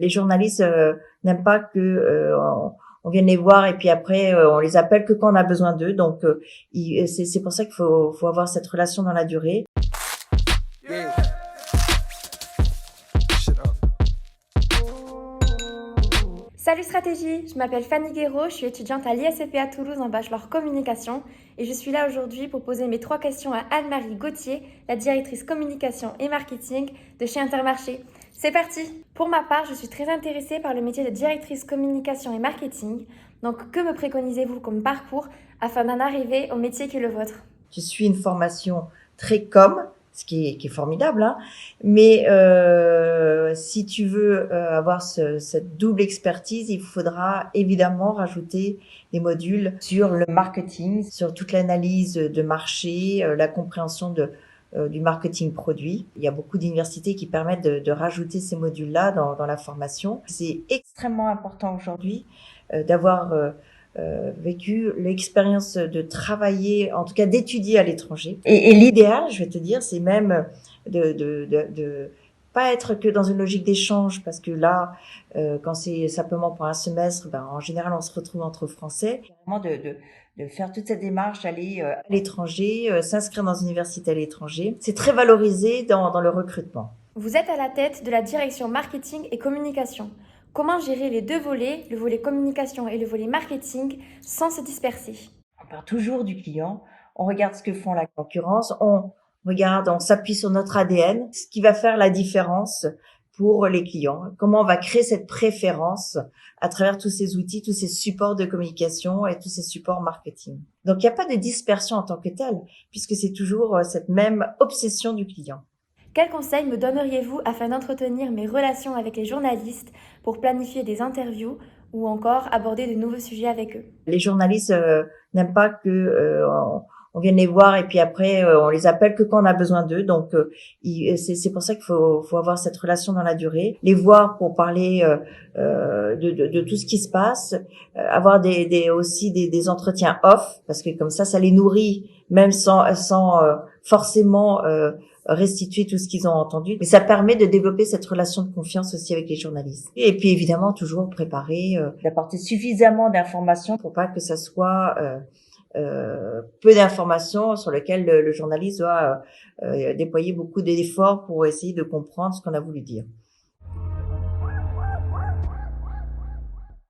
Les journalistes n'aiment pas que on vienne les voir et puis après on les appelle que quand on a besoin d'eux. Donc c'est pour ça qu'il faut avoir cette relation dans la durée. Yeah. Salut Stratégie, je m'appelle Fanny Guéraud, je suis étudiante à l'ISCP à Toulouse en bachelor communication et je suis là aujourd'hui pour poser mes 3 questions à Anne-Marie Gauthier, la directrice communication et marketing de chez Intermarché. C'est parti! Pour ma part, je suis très intéressée par le métier de directrice communication et marketing. Donc que me préconisez-vous comme parcours afin d'en arriver au métier qui est le vôtre? Je suis une formation très com, ce qui est formidable, hein. Mais si tu veux avoir cette double expertise, il faudra évidemment rajouter des modules sur le marketing, sur toute l'analyse de marché, la compréhension du marketing produit. Il y a beaucoup d'universités qui permettent de rajouter ces modules-là dans la formation. C'est extrêmement important aujourd'hui d'avoir vécu l'expérience de travailler, en tout cas d'étudier à l'étranger. Et l'idéal, je vais te dire, c'est même de pas être que dans une logique d'échange, parce que là, quand c'est simplement pour un semestre, en général, on se retrouve entre Français. Vraiment de faire toute cette démarche, aller à l'étranger, s'inscrire dans une université à l'étranger. C'est très valorisé dans le recrutement. Vous êtes à la tête de la direction marketing et communication. Comment gérer les deux volets, le volet communication et le volet marketing, sans se disperser? On part toujours du client, on regarde ce que font la concurrence, on s'appuie sur notre ADN, ce qui va faire la différence pour les clients. Comment on va créer cette préférence à travers tous ces outils, tous ces supports de communication et tous ces supports marketing. Donc, il n'y a pas de dispersion en tant que telle, puisque c'est toujours cette même obsession du client. Quels conseils me donneriez-vous afin d'entretenir mes relations avec les journalistes pour planifier des interviews ou encore aborder de nouveaux sujets avec eux? Les journalistes n'aiment pas que on vienne les voir et puis après on les appelle que quand on a besoin d'eux. Donc c'est pour ça qu'il faut avoir cette relation dans la durée, les voir pour parler de tout ce qui se passe, avoir aussi des entretiens off, parce que comme ça les nourrit même sans forcément restituer tout ce qu'ils ont entendu, mais ça permet de développer cette relation de confiance aussi avec les journalistes. Et puis évidemment toujours préparer, d'apporter suffisamment d'informations pour pas que ça soit peu d'informations sur lesquelles le journaliste doit déployer beaucoup d'efforts pour essayer de comprendre ce qu'on a voulu dire.